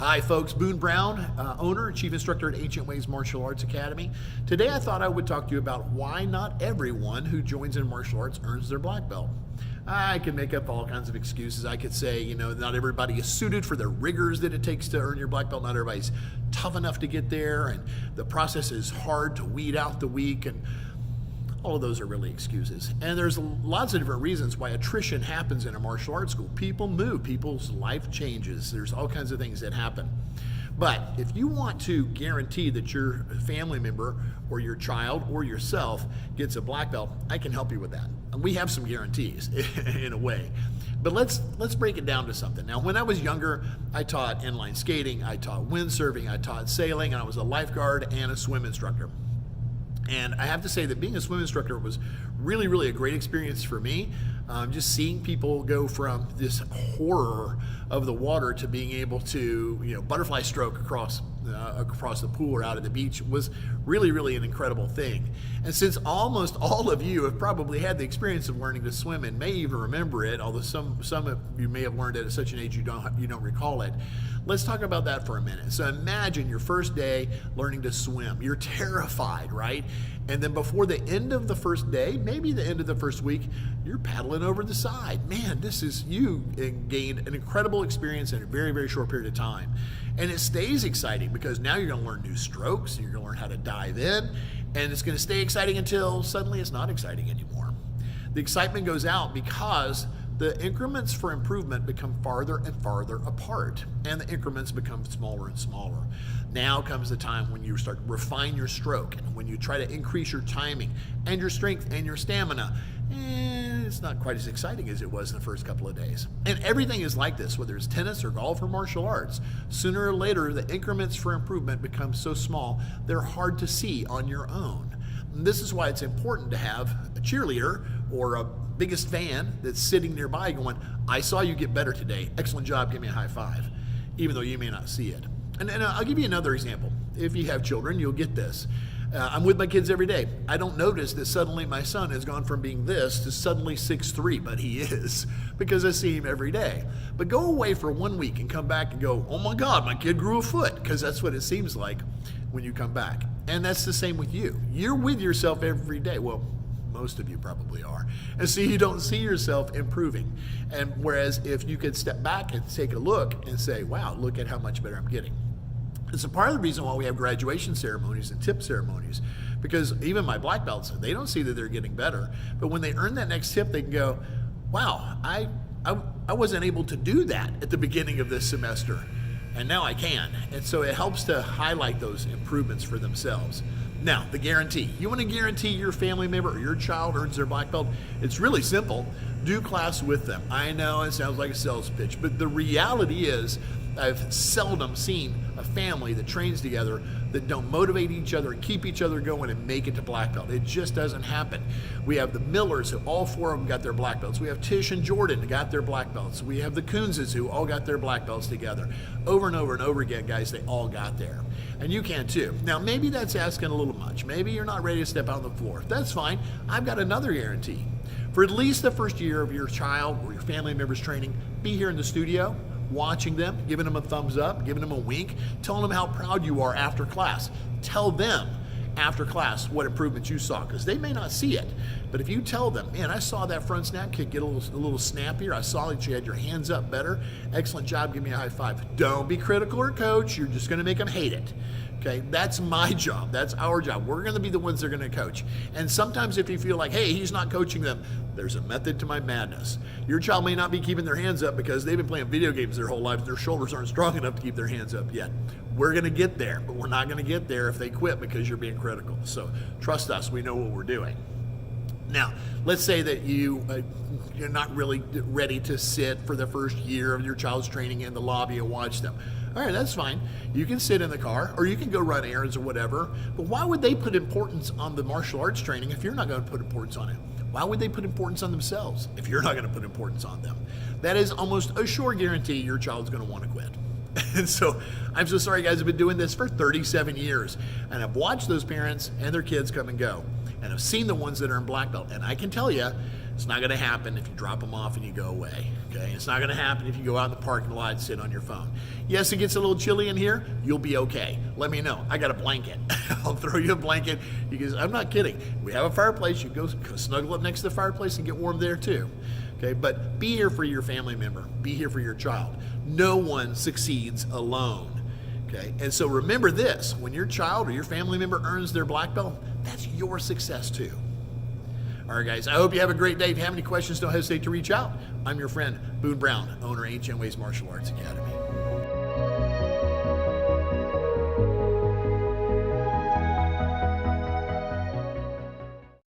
Hi folks, Boone Brown, owner and chief instructor at Ancient Ways Martial Arts Academy. Today I thought I would talk to you about why not everyone who joins in martial arts earns their black belt. I could make up all kinds of excuses. I could say, not everybody is suited for the rigors that it takes to earn your black belt. Not everybody's tough enough to get there, and the process is hard to weed out the weak, and all of those are really excuses. And there's lots of different reasons why attrition happens in a martial arts school. People move, people's life changes. There's all kinds of things that happen. But if you want to guarantee that your family member or your child or yourself gets a black belt, I can help you with that. And we have some guarantees in a way. But let's break it down to something. Now, when I was younger, I taught inline skating, I taught windsurfing, I taught sailing, and I was a lifeguard and a swim instructor. And I have to say that being a swim instructor was really, really a great experience for me. Just seeing people go from this horror of the water to being able to, butterfly stroke across the pool or out at the beach was really, really an incredible thing. And since almost all of you have probably had the experience of learning to swim and may even remember it, although some of you may have learned it at such an age you don't recall it, let's talk about that for a minute. So imagine your first day learning to swim. You're terrified, right? And then before the end of the first day, maybe the end of the first week, you're paddling over the side. Man, you gained an incredible experience in a very, very short period of time. And it stays exciting because now you're going to learn new strokes, you're going to learn how to dive in, and it's going to stay exciting until suddenly it's not exciting anymore. The excitement goes out because the increments for improvement become farther and farther apart, and the increments become smaller and smaller. Now comes the time when you start to refine your stroke, and when you try to increase your timing and your strength and your stamina, and it's not quite as exciting as it was in the first couple of days. And everything is like this, whether it's tennis or golf or martial arts. Sooner or later, the increments for improvement become so small, they're hard to see on your own. And this is why it's important to have a cheerleader or a biggest fan that's sitting nearby going, I saw you get better today. Excellent job. Give me a high five, even though you may not see it. And I'll give you another example. If you have children, you'll get this. I'm with my kids every day. I don't notice that suddenly my son has gone from being this to suddenly 6'3", but he is, because I see him every day. But go away for 1 week and come back and go, oh my God, my kid grew a foot, because that's what it seems like when you come back. And that's the same with you. You're with yourself every day. Well, most of you probably are. And so you don't see yourself improving. And whereas if you could step back and take a look and say, wow, look at how much better I'm getting. It's a part of the reason why we have graduation ceremonies and tip ceremonies, because even my black belts, they don't see that they're getting better. But when they earn that next tip, they can go, wow, I wasn't able to do that at the beginning of this semester, and now I can. And so it helps to highlight those improvements for themselves. Now, the guarantee. You want to guarantee your family member or your child earns their black belt? It's really simple. Do class with them. I know it sounds like a sales pitch, but the reality is I've seldom seen a family that trains together that don't motivate each other and keep each other going and make it to black belt. It just doesn't happen. We have the Millers, who all four of them got their black belts. We have Tish and Jordan who got their black belts. We have the Coonses who all got their black belts together. Over and over and over again, guys, they all got there. And you can too. Now, maybe that's asking a little much. Maybe you're not ready to step out on the floor. That's fine. I've got another guarantee. For at least the first year of your child or your family member's training, be here in the studio, watching them, giving them a thumbs up, giving them a wink, telling them how proud you are after class. Tell them after class what improvements you saw, because they may not see it. But if you tell them, man, I saw that front snap kick get a little snappier. I saw that you had your hands up better. Excellent job. Give me a high five. Don't be critical or coach. You're just going to make them hate it. Okay, that's my job. That's our job. We're going to be the ones that are going to coach. And sometimes if you feel like, hey, he's not coaching them, there's a method to my madness. Your child may not be keeping their hands up because they've been playing video games their whole lives. Their shoulders aren't strong enough to keep their hands up yet. We're going to get there, but we're not going to get there if they quit because you're being critical. So trust us. We know what we're doing. Now, let's say that you're not really ready to sit for the first year of your child's training in the lobby and watch them. All right, that's fine. You can sit in the car or you can go run errands or whatever, but why would they put importance on the martial arts training if you're not going to put importance on it? Why would they put importance on themselves if you're not going to put importance on them? That is almost a sure guarantee your child's going to want to quit. And so I'm so sorry, guys. I've been doing this for 37 years, and I've watched those parents and their kids come and go, and I've seen the ones that are in black belt, and I can tell you It's not going to happen if you drop them off and you go away. Okay, it's not going to happen if you go out in the parking lot and sit on your phone. Yes, it gets a little chilly in here. You'll be okay. Let me know. I got a blanket. I'll throw you a blanket. Because I'm not kidding. We have a fireplace. You go snuggle up next to the fireplace and get warm there too. Okay, but be here for your family member. Be here for your child. No one succeeds alone. Okay, and so remember this: when your child or your family member earns their black belt, that's your success too. All right, guys, I hope you have a great day. If you have any questions, don't hesitate to reach out. I'm your friend, Boone Brown, owner of Ancient Ways Martial Arts Academy.